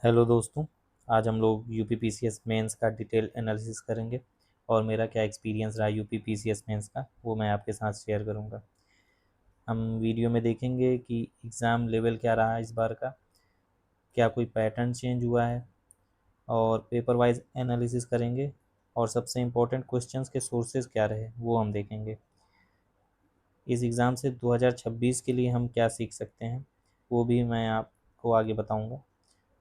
Hello दोस्तों। आज हम लोग यूपीपीसीएस मेंस का डिटेल एनालिसिस करेंगे और मेरा क्या एक्सपीरियंस रहा यूपीपीसीएस मेंस का वो मैं आपके साथ शेयर करूंगा। हम वीडियो में देखेंगे कि एग्ज़ाम लेवल क्या रहा इस बार का, क्या कोई पैटर्न चेंज हुआ है, और पेपर वाइज एनालिसिस करेंगे। और सबसे इम्पोर्टेंट क्वेश्चंस के सोर्सेज क्या रहे वो हम देखेंगे। इस एग्ज़ाम से 2026 के लिए हम क्या सीख सकते हैं वो भी मैं आपको आगे बताऊंगा।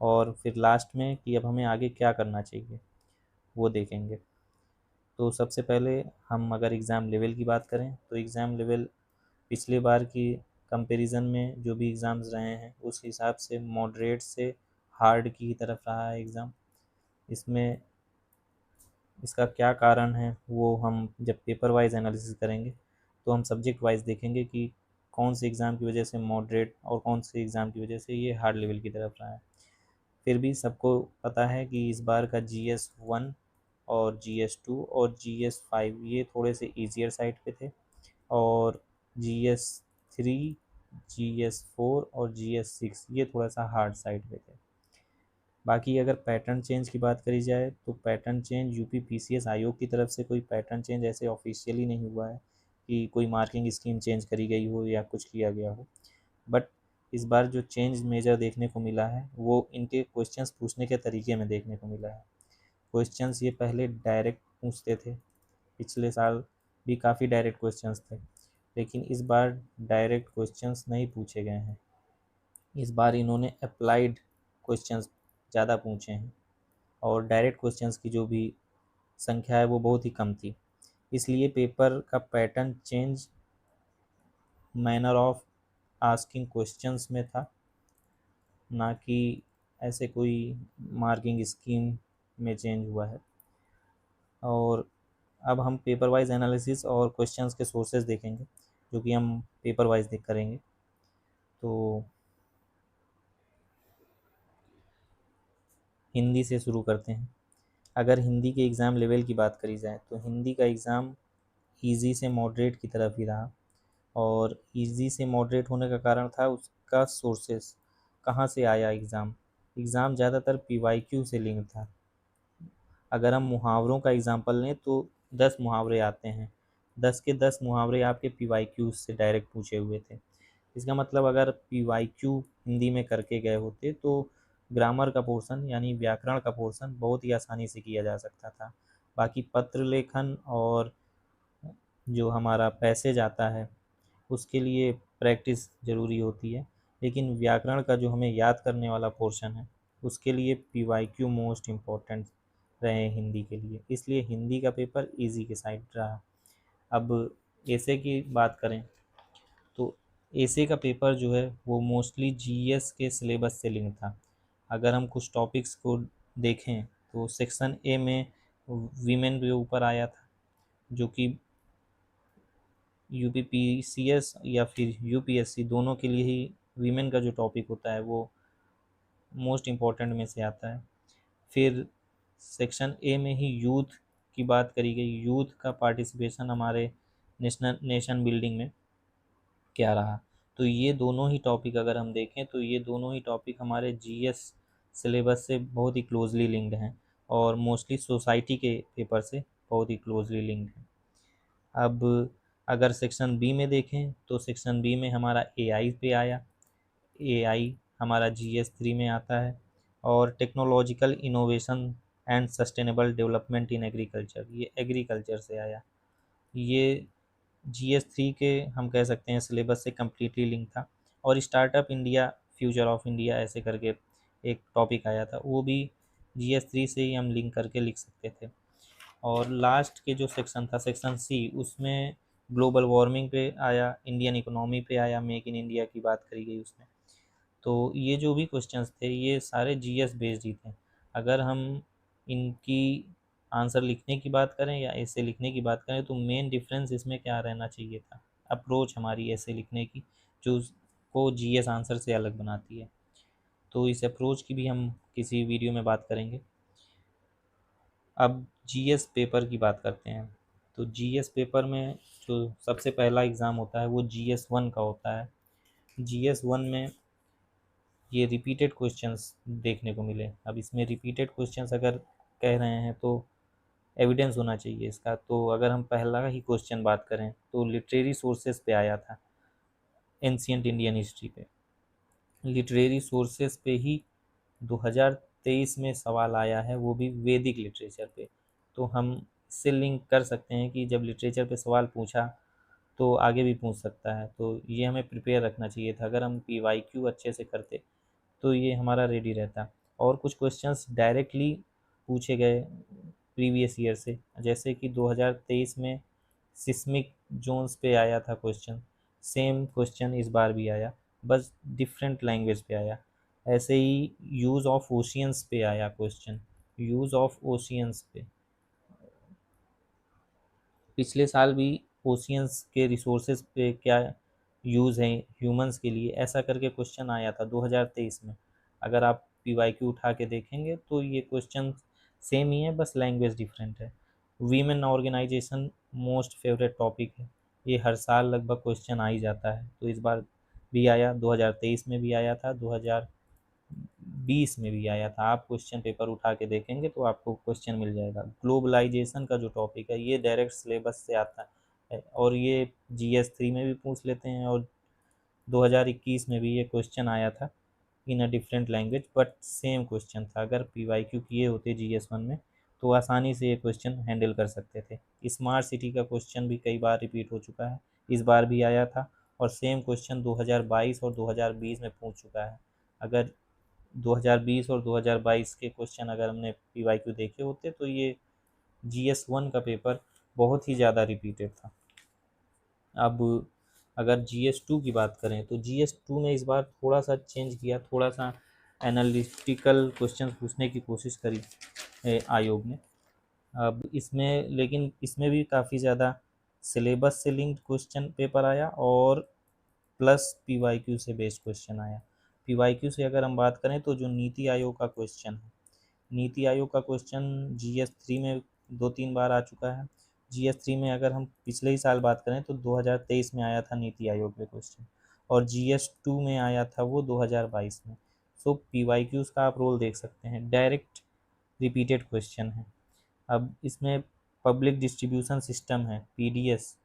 और फिर लास्ट में कि अब हमें आगे क्या करना चाहिए वो देखेंगे। तो सबसे पहले हम अगर एग्ज़ाम लेवल की बात करें तो एग्ज़ाम लेवल पिछले बार की कंपैरिजन में जो भी एग्ज़ाम्स रहे हैं उस हिसाब से मॉडरेट से हार्ड की तरफ रहा है एग्ज़ाम। इसमें इसका क्या कारण है वो हम जब पेपर वाइज एनालिसिस करेंगे तो हम सब्जेक्ट वाइज देखेंगे कि कौन से एग्ज़ाम की वजह से मॉडरेट और कौन से एग्ज़ाम की वजह से ये हार्ड लेवल की तरफ रहा है। फिर भी सबको पता है कि इस बार का GS 1 और GS 2 और GS 5 ये थोड़े से ईजियर साइड पे थे, और GS 3, GS 4 और GS 6 ये थोड़ा सा हार्ड साइड पे थे। बाकी अगर पैटर्न चेंज की बात करी जाए तो पैटर्न चेंज यूपी पीसीएस आयोग की तरफ से कोई पैटर्न चेंज ऐसे ऑफिशियली नहीं हुआ है कि कोई मार्किंग स्कीम चेंज करी गई हो या कुछ किया गया हो। बट इस बार जो चेंज मेजर देखने को मिला है वो इनके क्वेश्चंस पूछने के तरीके में देखने को मिला है। क्वेश्चंस ये पहले डायरेक्ट पूछते थे, पिछले साल भी काफ़ी डायरेक्ट क्वेश्चंस थे, लेकिन इस बार डायरेक्ट क्वेश्चंस नहीं पूछे गए हैं। इस बार इन्होंने अप्लाइड क्वेश्चंस ज़्यादा पूछे हैं, और डायरेक्ट क्वेश्चंस की जो भी संख्या है वो बहुत ही कम थी। इसलिए पेपर का pattern change manner of asking questions में था, ना कि ऐसे कोई मार्किंग स्कीम में चेंज हुआ है। और अब हम पेपर वाइज एनालिसिस और क्वेश्चंस के सोर्सेज देखेंगे जो कि हम पेपर वाइज देख करेंगे। तो हिंदी से शुरू करते हैं। अगर हिंदी के एग्ज़ाम लेवल की बात करी जाए तो हिंदी का एग्ज़ाम इजी से मॉडरेट की तरफ ही रहा, और इजी से मॉडरेट होने का कारण था उसका सोर्सेस कहाँ से आया। एग्ज़ाम ज़्यादातर पीवाईक्यू से लिंक था। अगर हम मुहावरों का एग्ज़ाम्पल लें तो 10 मुहावरे आते हैं, 10 के 10 मुहावरे आपके पीवाईक्यू से डायरेक्ट पूछे हुए थे। इसका मतलब अगर पीवाईक्यू हिंदी में करके गए होते तो ग्रामर का पोर्शन यानी व्याकरण का पोर्शन बहुत ही आसानी से किया जा सकता था। बाकी पत्र लेखन और जो हमारा पैसेज आता है उसके लिए प्रैक्टिस ज़रूरी होती है, लेकिन व्याकरण का जो हमें याद करने वाला पोर्शन है उसके लिए पीवाईक्यू मोस्ट इम्पोर्टेंट रहे हिंदी के लिए, इसलिए हिंदी का पेपर इजी के साइड रहा। अब ऐसे की बात करें तो ऐसे का पेपर जो है वो मोस्टली जीएस के सिलेबस से लिंक था। अगर हम कुछ टॉपिक्स को देखें तो सेक्शन ए में वीमेन के ऊपर आया था, जो कि यूपीपीसीएस या फिर यूपीएससी दोनों के लिए ही वीमेन का जो टॉपिक होता है वो मोस्ट इम्पॉर्टेंट में से आता है। फिर सेक्शन ए में ही यूथ की बात करी गई, यूथ का पार्टिसिपेशन हमारे नेशन बिल्डिंग में क्या रहा। तो ये दोनों ही टॉपिक अगर हम देखें तो ये दोनों ही टॉपिक हमारे जीएस सिलेबस से बहुत ही क्लोजली लिंक्ड हैं, और मोस्टली सोसाइटी के पेपर से बहुत ही क्लोजली लिंक्ड हैं। अब अगर सेक्शन बी में देखें तो सेक्शन बी में हमारा एआई पे आया। एआई हमारा GS 3 में आता है, और technological innovation and sustainable development in agriculture ये एग्रीकल्चर से आया। ये GS 3 के हम कह सकते हैं सिलेबस से कम्प्लीटली लिंक था। और startup India future of India ऐसे करके एक टॉपिक आया था, वो भी GS 3 से ही हम लिंक करके लिख सकते थे। और लास्ट के जो सेक्शन था सेक्शन सी, उसमें ग्लोबल वार्मिंग पे आया, इंडियन इकोनॉमी पे आया, मेक इन इंडिया की बात करी गई उसमें। तो ये जो भी क्वेश्चंस थे ये सारे जीएस बेस्ड ही थे। अगर हम इनकी आंसर लिखने की बात करें या ऐसे लिखने की बात करें तो मेन डिफरेंस इसमें क्या रहना चाहिए था, अप्रोच हमारी ऐसे लिखने की जो को जीएस आंसर से अलग बनाती है। तो इस अप्रोच की भी हम किसी वीडियो में बात करेंगे। अब जीएस पेपर की बात करते हैं। तो जीएस पेपर में जो सबसे पहला एग्ज़ाम होता है वो GS 1 का होता है। GS 1 में ये रिपीटेड क्वेश्चंस देखने को मिले। अब इसमें रिपीटेड क्वेश्चंस अगर कह रहे हैं तो एविडेंस होना चाहिए इसका। तो अगर हम पहला ही क्वेश्चन बात करें तो लिटरेरी सोर्सेज पे आया था, एंशियंट इंडियन हिस्ट्री पे। लिटरेरी सोर्सेज पे ही 2023 में सवाल आया है, वो भी वैदिक लिटरेचर पे। तो हम इससे लिंक कर सकते हैं कि जब लिटरेचर पे सवाल पूछा तो आगे भी पूछ सकता है, तो ये हमें प्रिपेयर रखना चाहिए था। अगर हम पीवाईक्यू अच्छे से करते तो ये हमारा रेडी रहता। और कुछ क्वेश्चंस डायरेक्टली पूछे गए प्रीवियस ईयर से, जैसे कि 2023 में सिस्मिक जोन्स पे आया था क्वेश्चन, सेम क्वेश्चन इस बार भी आया, बस डिफरेंट लैंग्वेज पे आया। ऐसे ही यूज़ ऑफ ओशियंस पे आया क्वेश्चन, यूज़ ऑफ ओशियंस पे। पिछले साल भी ओशियंस के रिसोर्सेज पे क्या यूज़ है ह्यूमंस के लिए, ऐसा करके क्वेश्चन आया था 2023 में। अगर आप पीवाईक्यू उठा के देखेंगे तो ये क्वेश्चन सेम ही है, बस लैंग्वेज डिफरेंट है। Women organisation most favourite topic है, ये हर साल लगभग क्वेश्चन आ ही जाता है। तो इस बार भी आया, 2023 में भी आया था, 2020 में भी आया था। आप क्वेश्चन पेपर उठा के देखेंगे तो आपको क्वेश्चन मिल जाएगा। ग्लोबलाइजेशन का जो टॉपिक है ये डायरेक्ट सिलेबस से आता है, और ये GS3 में भी पूछ लेते हैं, और 2021 में भी ये क्वेश्चन आया था in a different language, but same question था। अगर पीवाईक्यू किए होते GS1 में तो आसानी से ये क्वेश्चन हैंडल कर सकते थे। स्मार्ट सिटी का क्वेश्चन भी कई बार रिपीट हो चुका है, इस बार भी आया था, और सेम क्वेश्चन 2022 और 2020 में पूछ चुका है। अगर 2020 और 2022 के क्वेश्चन अगर हमने पीवाईक्यू देखे होते तो ये GS1 का पेपर बहुत ही ज़्यादा रिपीटेड था। अब अगर GS2 की बात करें तो GS2 में इस बार थोड़ा सा चेंज किया, थोड़ा सा एनालिटिकल क्वेश्चन पूछने की कोशिश करी आयोग ने। अब इसमें, लेकिन इसमें भी काफ़ी ज़्यादा सिलेबस से लिंक्ड क्वेश्चन पेपर आया, और प्लस पीवाईक्यू से बेस्ड क्वेश्चन आया। पीवाईक्यू से अगर हम बात करें तो जो नीति आयोग का क्वेश्चन है, नीति आयोग का क्वेश्चन GS3 में 2-3 बार आ चुका है। GS3 में अगर हम पिछले ही साल बात करें तो 2023 में आया था नीति आयोग में क्वेश्चन, और GS2 में आया था वो 2022 में। सो पीवाईक्यूज़ का आप रोल देख सकते हैं, डायरेक्ट रिपीटेड क्वेश्चन है। अब इसमें पब्लिक डिस्ट्रीब्यूशन सिस्टम है, PDS,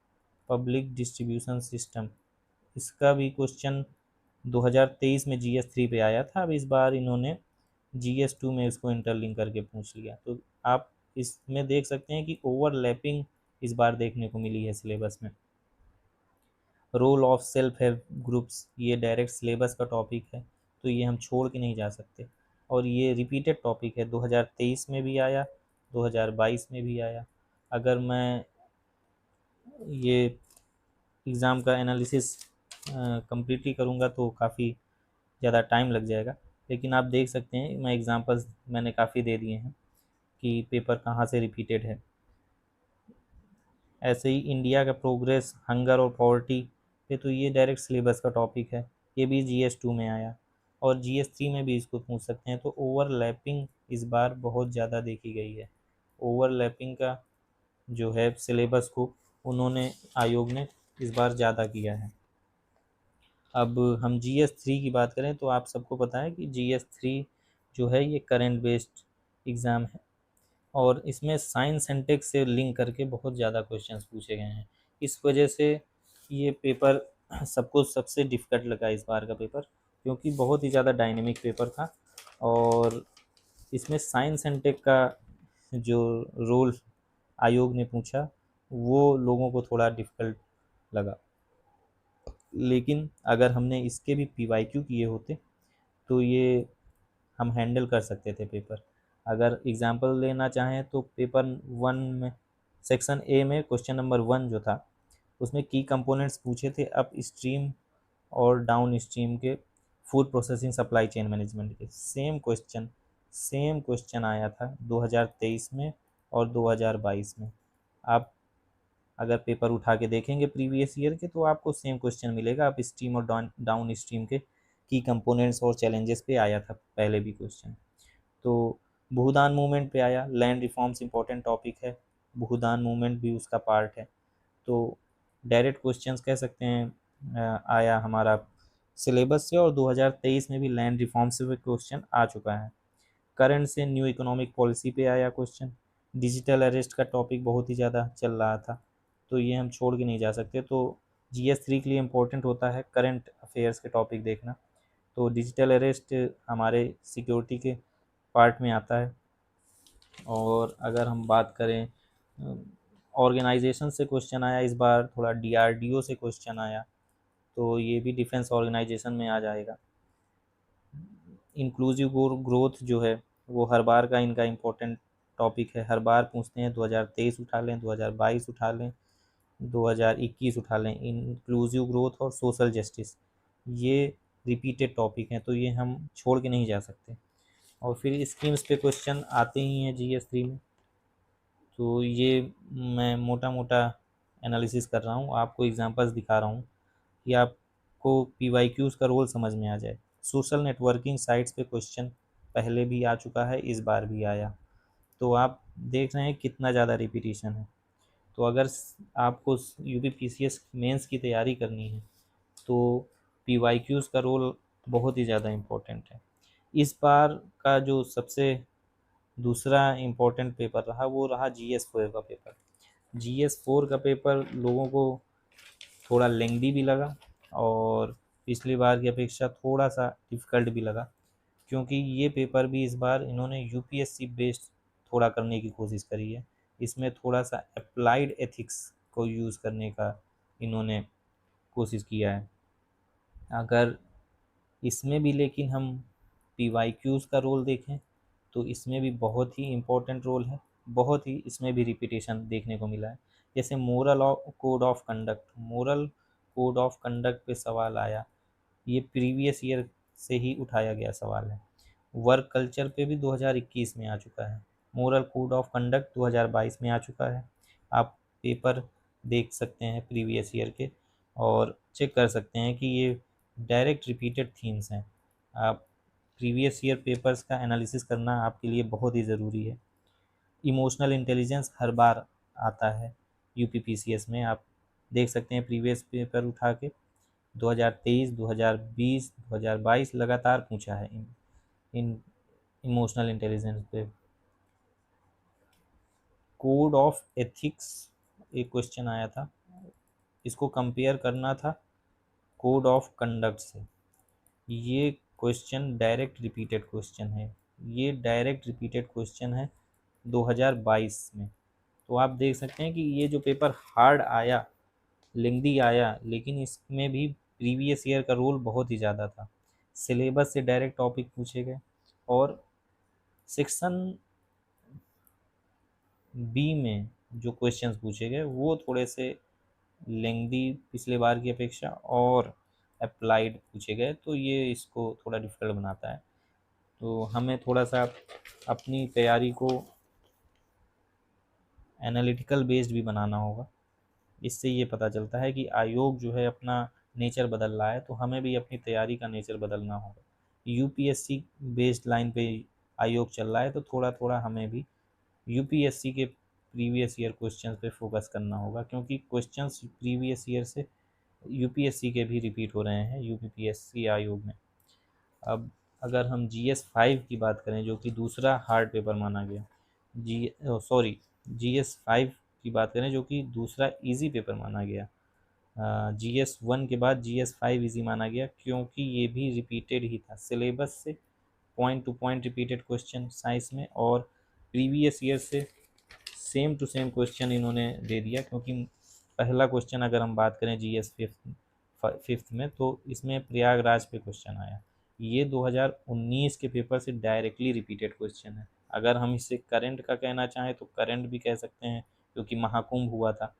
पब्लिक डिस्ट्रीब्यूशन सिस्टम, इसका भी क्वेश्चन 2023 में GS3 पे आया था। अब इस बार इन्होंने GS2 में इसको इंटरलिंक करके पूछ लिया। तो आप इसमें देख सकते हैं कि ओवरलैपिंग इस बार देखने को मिली है सिलेबस में। Role of self help groups, ये डायरेक्ट सिलेबस का टॉपिक है, तो ये हम छोड़ के नहीं जा सकते। और ये रिपीटेड टॉपिक है, 2023 में भी आया, 2022 में भी आया। अगर मैं ये एग्ज़ाम का एनालिसिस कम्प्लीटली करूँगा तो काफ़ी ज़्यादा टाइम लग जाएगा, लेकिन आप देख सकते हैं मैं एग्ज़ाम्पल्स मैंने काफ़ी दे दिए हैं कि पेपर कहाँ से रिपीटेड है। ऐसे ही इंडिया का प्रोग्रेस, हंगर और पॉवर्टी पे, तो ये डायरेक्ट सिलेबस का टॉपिक है, ये भी GS2 में आया, और GS3 में भी इसको पूछ सकते हैं। तो ओवरलैपिंग इस बार बहुत ज़्यादा देखी गई है। ओवरलैपिंग का जो है सिलेबस को उन्होंने, आयोग ने इस बार ज़्यादा किया है। अब हम GS3 की बात करें तो आप सबको पता है कि GS3 जो है ये करंट बेस्ड एग्ज़ाम है, और इसमें साइंस एंड टेक से लिंक करके बहुत ज़्यादा क्वेश्चंस पूछे गए हैं। इस वजह से ये पेपर सबको सबसे डिफ़िकल्ट लगा इस बार का पेपर, क्योंकि बहुत ही ज़्यादा डायनेमिक पेपर था, और इसमें साइंस एंड टेक का जो रोल आयोग ने पूछा वो लोगों को थोड़ा डिफ़िकल्ट लगा। लेकिन अगर हमने इसके भी पीवाईक्यू किए होते तो ये हम हैंडल कर सकते थे पेपर। अगर एग्जांपल लेना चाहें तो पेपर 1 में सेक्शन ए में क्वेश्चन नंबर 1 जो था उसमें की कंपोनेंट्स पूछे थे अप स्ट्रीम और डाउन स्ट्रीम के food processing supply chain management के। सेम क्वेश्चन आया था 2023 में और 2022 में। आप अगर पेपर उठा के देखेंगे प्रीवियस ईयर के तो आपको सेम क्वेश्चन मिलेगा, अप स्ट्रीम और डाउन स्ट्रीम के की कंपोनेंट्स और चैलेंजेस पे आया था पहले भी क्वेश्चन। तो भूदान मूवमेंट पे आया, लैंड रिफॉर्म्स इंपॉर्टेंट टॉपिक है, भूदान मूवमेंट भी उसका पार्ट है। तो डायरेक्ट क्वेश्चंस कह सकते हैं आया हमारा सिलेबस से, और 2023 में भी लैंड रिफॉर्म से भी क्वेश्चन आ चुका है। करंट से न्यू इकोनॉमिक पॉलिसी पे आया क्वेश्चन। डिजिटल अरेस्ट का टॉपिक बहुत ही ज़्यादा चल रहा था, तो ये हम छोड़ के नहीं जा सकते। तो GS3 के लिए इम्पोर्टेंट होता है करंट अफेयर्स के टॉपिक देखना। तो डिजिटल अरेस्ट हमारे सिक्योरिटी के पार्ट में आता है। और अगर हम बात करें ऑर्गेनाइजेशन से क्वेश्चन आया इस बार, थोड़ा DRDO से क्वेश्चन आया, तो ये भी डिफेंस ऑर्गेनाइजेशन में आ जाएगा। इंक्लूसिव ग्रोथ जो है वो हर बार का इनका इम्पोर्टेंट टॉपिक है, हर बार पूछते हैं। 2023 उठा लें, 2022 उठा लें, 2021 उठा लें, इंक्लूसिव ग्रोथ और सोशल जस्टिस ये रिपीटेड टॉपिक हैं, तो ये हम छोड़ के नहीं जा सकते। और फिर स्कीम्स पे क्वेश्चन आते ही हैं GS3 में, तो ये मैं मोटा मोटा एनालिसिस कर रहा हूँ, आपको एग्जांपल्स दिखा रहा हूँ कि आपको PYQs का रोल समझ में आ जाए। सोशल नेटवर्किंग साइट्स पे क्वेश्चन पहले भी आ चुका है, इस बार भी आया, तो आप देख रहे हैं कितना ज़्यादा रिपीटिशन है। तो अगर आपको UPPCS मेंस की तैयारी करनी है तो PYQs का रोल बहुत ही ज़्यादा इम्पोर्टेंट है। इस बार का जो सबसे दूसरा इम्पोर्टेंट पेपर रहा वो रहा GS4 का पेपर। GS4 का पेपर लोगों को थोड़ा लेंदी भी लगा और पिछली बार की अपेक्षा थोड़ा सा डिफ़िकल्ट भी लगा, क्योंकि ये पेपर भी इस बार इन्होंने UPSC बेस्ड थोड़ा करने की कोशिश करी है। इसमें थोड़ा सा अप्लाइड एथिक्स को यूज़ करने का इन्होंने कोशिश किया है। अगर इसमें भी लेकिन हम PYQs का रोल देखें तो इसमें भी बहुत ही इम्पोर्टेंट रोल है, बहुत ही इसमें भी रिपीटेशन देखने को मिला है। जैसे मोरल कोड ऑफ कंडक्ट पे सवाल आया, ये प्रीवियस ईयर से ही उठाया गया सवाल है। वर्क कल्चर पे भी 2021 में आ चुका है। मोरल कोड ऑफ कंडक्ट 2022 में आ चुका है। आप पेपर देख सकते हैं प्रीवियस ईयर के और चेक कर सकते हैं कि ये डायरेक्ट रिपीटेड थीम्स हैं। आप प्रीवियस ईयर पेपर्स का एनालिसिस करना आपके लिए बहुत ही ज़रूरी है। इमोशनल इंटेलिजेंस हर बार आता है UPPCS में, आप देख सकते हैं प्रीवियस पेपर उठा के 2023, 2020, 2022 लगातार पूछा है इन इमोशनल इंटेलिजेंस पे। कोड ऑफ एथिक्स एक क्वेश्चन आया था, इसको कंपेयर करना था कोड ऑफ कंडक्ट से। ये क्वेश्चन डायरेक्ट रिपीटेड क्वेश्चन है, ये डायरेक्ट रिपीटेड क्वेश्चन है 2022 में। तो आप देख सकते हैं कि ये जो पेपर हार्ड आया, लेंदी आया, लेकिन इसमें भी प्रीवियस ईयर का रोल बहुत ही ज़्यादा था। सिलेबस से डायरेक्ट टॉपिक पूछे गए और सेक्शन बी में जो क्वेश्चंस पूछे गए वो थोड़े से लेंदी पिछले बार की अपेक्षा और अप्लाइड पूछे गए, तो ये इसको थोड़ा डिफ़िकल्ट बनाता है। तो हमें थोड़ा सा अपनी तैयारी को एनालिटिकल बेस्ड भी बनाना होगा। इससे ये पता चलता है कि आयोग जो है अपना नेचर बदल रहा है, तो हमें भी अपनी तैयारी का नेचर बदलना होगा। UPSC बेस्ड लाइन पे आयोग चल रहा है, तो थोड़ा थोड़ा हमें भी UPSC के प्रीवियस ईयर क्वेश्चंस पे फोकस करना होगा, क्योंकि क्वेश्चंस प्रीवियस ईयर से UPSC के भी रिपीट हो रहे हैं UPPSC आयोग में। अब अगर हम GS5 की बात करें जो कि दूसरा हार्ड पेपर माना गया, GS5 की बात करें जो कि दूसरा इजी पेपर माना गया। GS1 के बाद GS5 इजी माना गया, क्योंकि ये भी रिपीटेड ही था सिलेबस से, point two point repeated question science में, और प्रीवियस ईयर से सेम टू सेम क्वेश्चन इन्होंने दे दिया। क्योंकि पहला क्वेश्चन अगर हम बात करें GS5 में, तो इसमें प्रयागराज पे क्वेश्चन आया। ये 2019 के पेपर से डायरेक्टली रिपीटेड क्वेश्चन है। अगर हम इसे करंट का कहना चाहें तो करंट भी कह सकते हैं, क्योंकि महाकुंभ हुआ था,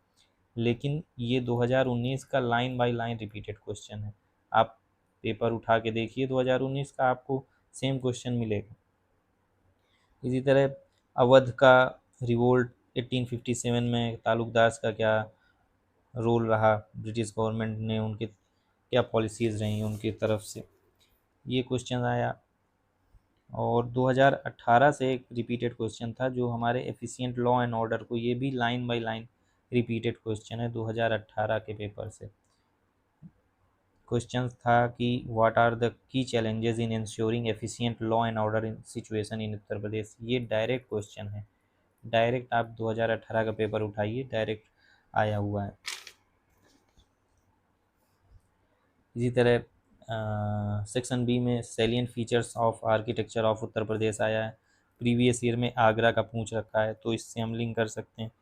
लेकिन ये 2019 का line by line repeated question है। आप पेपर उठा के देखिए 2019 का, आपको सेम क्वेश्चन मिलेगा। इसी तरह अवध का रिवोल्ट 1857 में तालुकदार का क्या रोल रहा, ब्रिटिश गवर्नमेंट ने उनके क्या पॉलिसीज़ रहीं उनकी तरफ से, ये क्वेश्चन आया। और 2018 से एक रिपीटेड क्वेश्चन था जो हमारे एफिशिएंट लॉ एंड ऑर्डर को, ये भी line by line repeated question है 2018 के पेपर से। क्वेश्चन था कि what are the key challenges in ensuring efficient law and order in situation in Uttar Pradesh. ये डायरेक्ट क्वेश्चन है, डायरेक्ट आप 2018 का पेपर उठाइए, डायरेक्ट आया हुआ है। इसी तरह सेक्शन बी में salient features of architecture of Uttar Pradesh आया है। प्रीवियस ईयर में आगरा का पूछ रखा है, तो इससे हम लिंक कर सकते हैं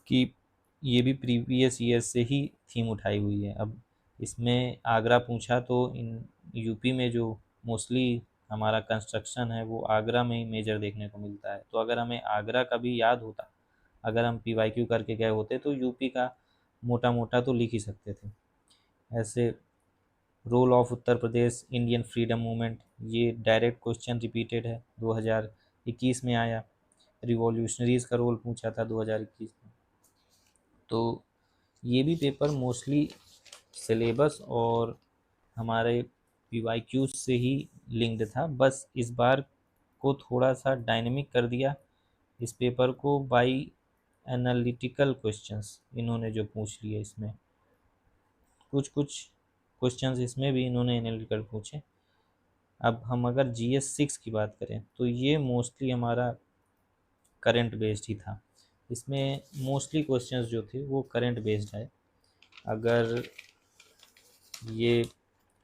कि ये भी प्रीवियस ईयर से ही थीम उठाई हुई है। अब इसमें आगरा पूछा तो इन यूपी में जो मोस्टली हमारा कंस्ट्रक्शन है वो आगरा में ही मेजर देखने को मिलता है, तो अगर हमें आगरा का भी याद होता, अगर हम PYQ करके गए होते तो यूपी का मोटा मोटा तो लिख ही सकते थे। ऐसे role of Uttar Pradesh Indian freedom movement, ये डायरेक्ट क्वेश्चन रिपीटेड है, 2021 में आया। रिवॉल्यूशनरीज का रोल पूछा था 2021 में। तो ये भी पेपर मोस्टली सिलेबस और हमारे PYQ से ही लिंक्ड था, बस इस बार को थोड़ा सा डायनेमिक कर दिया इस पेपर को बाई एनालिटिकल क्वेश्चंस इन्होंने जो पूछ लिए। इसमें कुछ कुछ क्वेश्चंस इसमें भी इन्होंने एनालिटिकल पूछे। अब हम अगर GS6 की बात करें तो ये मोस्टली हमारा करंट बेस्ड ही था। इसमें मोस्टली क्वेश्चंस जो थे वो करंट बेस्ड है। अगर ये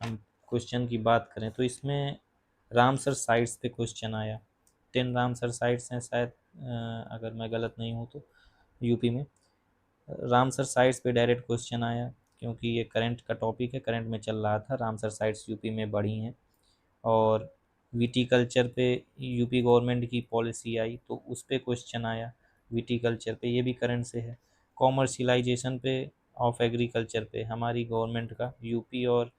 हम क्वेश्चन की बात करें तो इसमें रामसर साइट्स पे क्वेश्चन आया, 10 रामसर साइट्स हैं शायद, अगर मैं गलत नहीं हूँ तो यूपी में। रामसर साइट्स पे डायरेक्ट क्वेश्चन आया क्योंकि ये करंट का टॉपिक है, करंट में चल रहा था, रामसर साइट्स यूपी में बढ़ी हैं। और विटीकल्चर पे यूपी गवर्नमेंट की पॉलिसी आई तो उस पे क्वेश्चन आया, विटीकल्चर पे, ये भी करंट से है। कॉमर्शियलाइजेशन पे ऑफ एग्रीकल्चर पे हमारी गवर्नमेंट का, यूपी और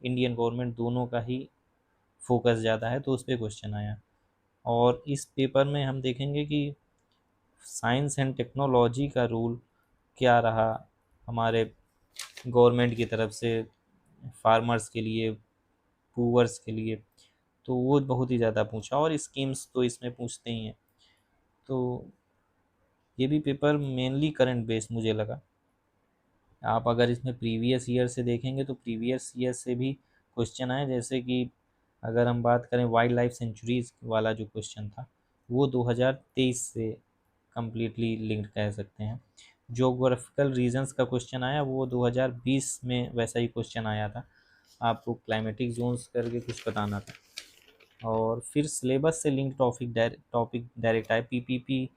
इंडियन गवर्नमेंट दोनों का ही फोकस ज़्यादा है, तो उस पर क्वेश्चन आया। और इस पेपर में हम देखेंगे कि साइंस एंड टेक्नोलॉजी का रूल क्या रहा हमारे गवर्नमेंट की तरफ से फार्मर्स के लिए, पुअर्स के लिए, तो वो बहुत ही ज़्यादा पूछा। और स्कीम्स तो इसमें पूछते ही हैं, तो ये भी पेपर मेनली करंट बेस्ड मुझे लगा। आप अगर इसमें प्रीवियस ईयर से देखेंगे तो प्रीवियस ईयर से भी क्वेश्चन आए, जैसे कि अगर हम बात करें वाइल्ड लाइफ सेंचुरीज वाला जो क्वेश्चन था वो 2023 से कम्प्लीटली लिंक्ड कह सकते हैं। जोग्राफिकल रीजन्स का क्वेश्चन आया वो 2020 में वैसा ही क्वेश्चन आया था, आपको क्लाइमेटिक जोन्स करके कुछ बताना था। और फिर सिलेबस से लिंक टॉपिक डायरेक्ट आया, PPP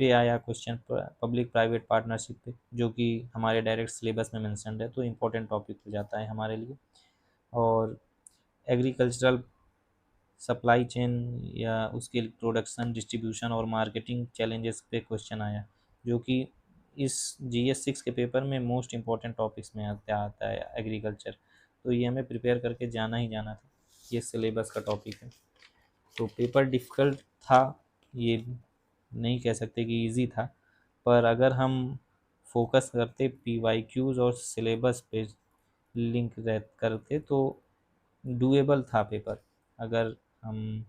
पे आया क्वेश्चन, पब्लिक प्राइवेट पार्टनरशिप पे, जो कि हमारे डायरेक्ट सिलेबस में मेंशन्ड है, तो इम्पोर्टेंट टॉपिक हो जाता है हमारे लिए। और एग्रीकल्चरल सप्लाई चेन या उसके प्रोडक्शन, डिस्ट्रीब्यूशन और मार्केटिंग चैलेंजेस पे क्वेश्चन आया, जो कि इस GS6 के पेपर में मोस्ट इम्पॉर्टेंट टॉपिक्स में आता है एग्रीकल्चर, तो ये हमें प्रिपेयर करके जाना ही जाना था, ये सिलेबस का टॉपिक है। तो पेपर डिफ़िकल्ट था, ये नहीं कह सकते कि इजी था, पर अगर हम फोकस करते PYQs और सिलेबस पे लिंक करते तो डूएबल था पेपर। अगर हम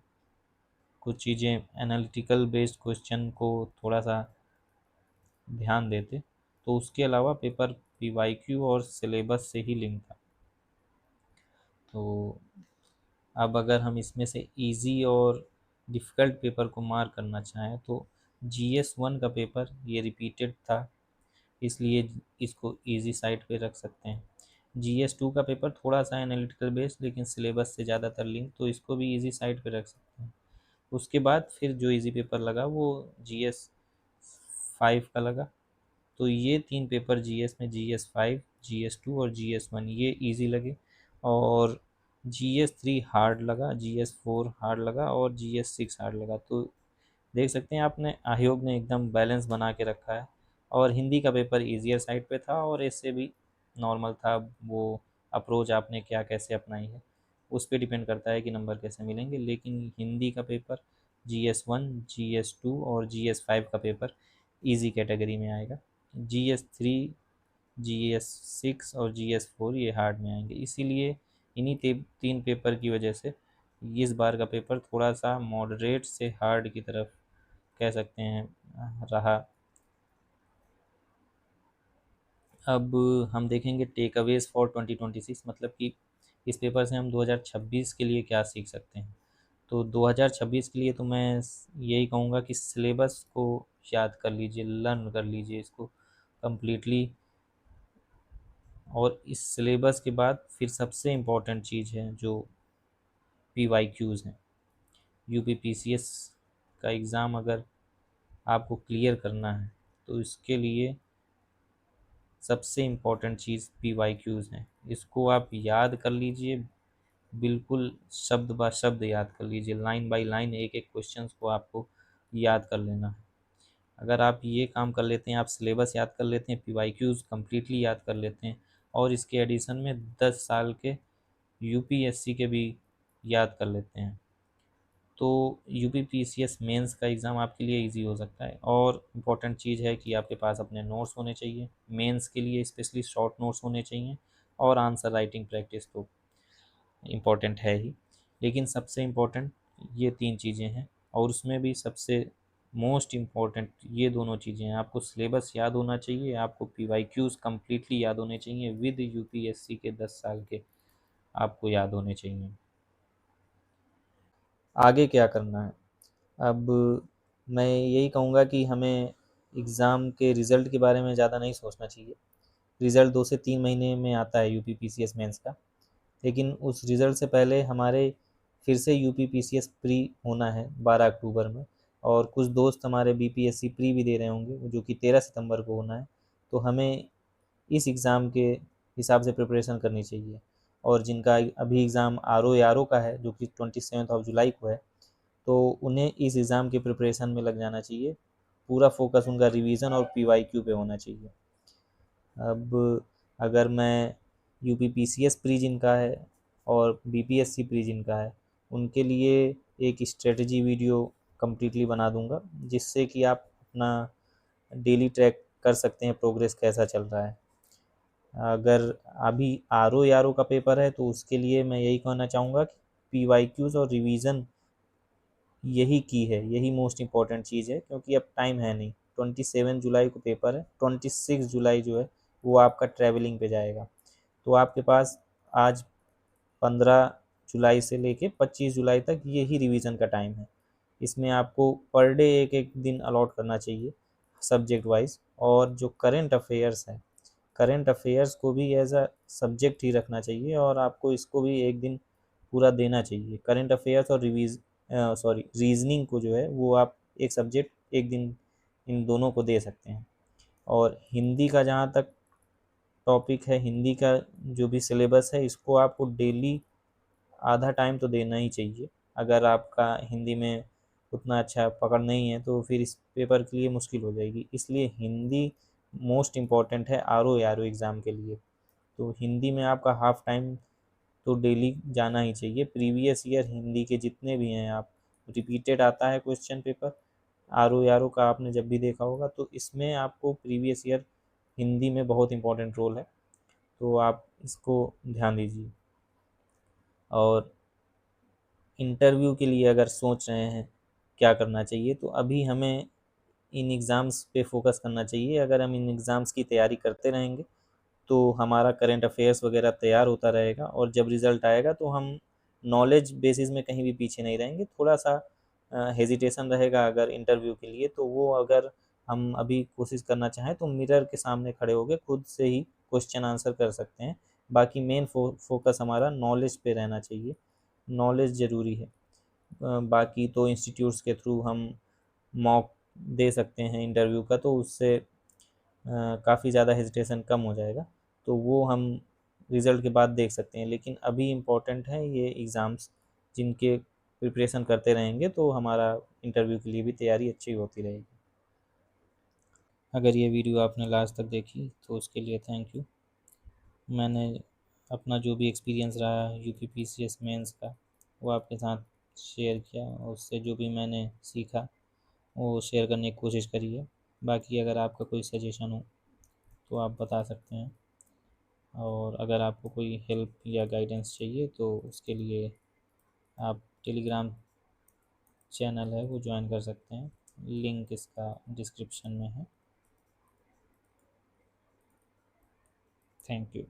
कुछ चीज़ें एनालिटिकल बेस्ड क्वेश्चन को थोड़ा सा ध्यान देते तो उसके अलावा पेपर PYQ और सिलेबस से ही लिंक था। तो अब अगर हम इसमें से इजी और डिफ़िकल्ट पेपर को मार्क करना चाहें तो GS1 का पेपर ये रिपीटेड था, इसलिए इसको इजी साइड पे रख सकते हैं। GS2 का पेपर थोड़ा सा एनालिटिकल बेस्ड लेकिन सिलेबस से ज़्यादातर लिंक, तो इसको भी इजी साइड पे रख सकते हैं। उसके बाद फिर जो इजी पेपर लगा वो GS5 का लगा, तो ये 3 पेपर GS में, GS5, GS2 और GS1, ये इजी लगे। और GS3 हार्ड लगा, GS4 हार्ड लगा और GS6 हार्ड लगा। तो देख सकते हैं आपने, आयोग ने एकदम बैलेंस बना के रखा है। और हिंदी का पेपर ईजियर साइड पे था और इससे भी नॉर्मल था, वो अप्रोच आपने क्या कैसे अपनाई है उस पर डिपेंड करता है कि नंबर कैसे मिलेंगे। लेकिन हिंदी का पेपर GS1, GS2 और GS5 का पेपर इजी कैटेगरी में आएगा। GS3, GS6 और GS4 ये हार्ड में आएंगे। इसीलिए इन्हीं 3 पेपर की वजह से इस बार का पेपर थोड़ा सा मॉडरेट से हार्ड की तरफ कह सकते हैं रहा। अब हम देखेंगे टेक अवेज फॉर 2026, मतलब कि इस पेपर से हम 2026 के लिए क्या सीख सकते हैं। तो 2026 के लिए तो मैं यही कहूँगा कि सिलेबस को याद कर लीजिए, लर्न कर लीजिए इसको कम्प्लीटली। और इस सिलेबस के बाद फिर सबसे इम्पोर्टेंट चीज़ है जो PYQs हैं। UPPCS का एग्ज़ाम अगर आपको क्लियर करना है तो इसके लिए सबसे इम्पोर्टेंट चीज़ PYQs हैं। इसको आप याद कर लीजिए, बिल्कुल शब्द ब शब्द याद कर लीजिए, लाइन बाय लाइन एक एक क्वेश्चन को आपको याद कर लेना है। अगर आप ये काम कर लेते हैं, आप सिलेबस याद कर लेते हैं, PYQs कम्प्लीटली याद कर लेते हैं और इसके एडिशन में 10 साल के UPSC के भी याद कर लेते हैं, तो UPPCS मेंस का एग्ज़ाम आपके लिए इजी हो सकता है। और इम्पोर्टेंट चीज़ है कि आपके पास अपने नोट्स होने चाहिए, मेंस के लिए स्पेशली शॉर्ट नोट्स होने चाहिए, और आंसर राइटिंग प्रैक्टिस तो इम्पोर्टेंट है ही, लेकिन सबसे इम्पोर्टेंट ये 3 चीज़ें हैं। और उसमें भी सबसे मोस्ट इम्पॉर्टेंट ये दोनों चीज़ें हैं। आपको सिलेबस याद होना चाहिए, आपको PYQs कम्प्लीटली याद होने चाहिए, विद UPSC के 10 साल के आपको याद होने चाहिए। आगे क्या करना है? अब मैं यही कहूँगा कि हमें एग्ज़ाम के रिज़ल्ट के बारे में ज़्यादा नहीं सोचना चाहिए। रिज़ल्ट 2 से 3 महीने में आता है UPPCS मेंस का, लेकिन उस रिज़ल्ट से पहले हमारे फिर से UPPCS प्री होना है 12 अक्टूबर में, और कुछ दोस्त हमारे BPSC प्री भी दे रहे होंगे जो कि 13 सितंबर को होना है। तो हमें इस एग्ज़ाम के हिसाब से प्रिपरेशन करनी चाहिए। और जिनका अभी एग्ज़ाम RO का है जो कि 27 जुलाई को है, तो उन्हें इस एग्ज़ाम के प्रिपरेशन में लग जाना चाहिए। पूरा फोकस उनका रिवीजन और PYQ पे होना चाहिए। अब अगर मैं UPPCS प्री जिनका है और BPSC प्री जिनका है, उनके लिए एक स्ट्रेटजी वीडियो कम्प्लीटली बना दूंगा, जिससे कि आप अपना डेली ट्रैक कर सकते हैं प्रोग्रेस कैसा चल रहा है। अगर अभी RO का पेपर है तो उसके लिए मैं यही कहना चाहूँगा कि PYQs और रिवीजन यही की है, यही मोस्ट इम्पॉर्टेंट चीज़ है, क्योंकि अब टाइम है नहीं। 27 जुलाई को पेपर है, 26 जुलाई जो है वो आपका ट्रैवलिंग पे जाएगा। तो आपके पास आज 15 जुलाई से लेके 25 जुलाई तक यही रिवीजन का टाइम है। इसमें आपको पर डे एक एक दिन अलॉट करना चाहिए सब्जेक्ट वाइज। और जो करंट अफेयर्स है, करंट अफेयर्स को भी एज अ सब्जेक्ट ही रखना चाहिए, और आपको इसको भी एक दिन पूरा देना चाहिए। करंट अफेयर्स और रीजनिंग को जो है वो आप एक सब्जेक्ट एक दिन इन दोनों को दे सकते हैं। और हिंदी का जहाँ तक टॉपिक है, हिंदी का जो भी सिलेबस है, इसको आपको डेली आधा टाइम तो देना ही चाहिए। अगर आपका हिंदी में उतना अच्छा पकड़ नहीं है तो फिर इस पेपर के लिए मुश्किल हो जाएगी। इसलिए हिंदी मोस्ट इम्पॉर्टेंट है RO एग्ज़ाम के लिए। तो हिंदी में आपका हाफ टाइम तो डेली जाना ही चाहिए। प्रीवियस ईयर हिंदी के जितने भी हैं, आप रिपीटेड आता है क्वेश्चन पेपर RO का, आपने जब भी देखा होगा, तो इसमें आपको प्रीवियस ईयर हिंदी में बहुत इंपॉर्टेंट रोल है, तो आप इसको ध्यान दीजिए। और इंटरव्यू के लिए अगर सोच रहे हैं क्या करना चाहिए, तो अभी हमें इन एग्ज़ाम्स पे फोकस करना चाहिए। अगर हम इन एग्ज़ाम्स की तैयारी करते रहेंगे तो हमारा करंट अफेयर्स वगैरह तैयार होता रहेगा, और जब रिज़ल्ट आएगा तो हम नॉलेज बेसिस में कहीं भी पीछे नहीं रहेंगे। थोड़ा सा हेजिटेशन रहेगा अगर इंटरव्यू के लिए, तो वो अगर हम अभी कोशिश करना चाहें तो मिरर के सामने खड़े होकर खुद से ही क्वेश्चन आंसर कर सकते हैं। बाकी मेन फोकस हमारा नॉलेज पे रहना चाहिए, नॉलेज ज़रूरी है। बाकी तो इंस्टीट्यूट्स के थ्रू हम मॉक दे सकते हैं इंटरव्यू का, तो उससे काफ़ी ज़्यादा हेजिटेशन कम हो जाएगा, तो वो हम रिज़ल्ट के बाद देख सकते हैं। लेकिन अभी इम्पोर्टेंट है ये एग्ज़ाम्स, जिनके प्रिपरेशन करते रहेंगे तो हमारा इंटरव्यू के लिए भी तैयारी अच्छी होती रहेगी। अगर ये वीडियो आपने लास्ट तक देखी तो उसके लिए थैंक यू। मैंने अपना जो भी एक्सपीरियंस रहा UPPCS मेंस का वो आपके साथ शेयर किया, और उससे जो भी मैंने सीखा वो शेयर करने की कोशिश करी है। बाकी अगर आपका कोई सजेशन हो तो आप बता सकते हैं, और अगर आपको कोई हेल्प या गाइडेंस चाहिए तो उसके लिए आप टेलीग्राम चैनल है वो ज्वाइन कर सकते हैं, लिंक इसका डिस्क्रिप्शन में है। Thank you.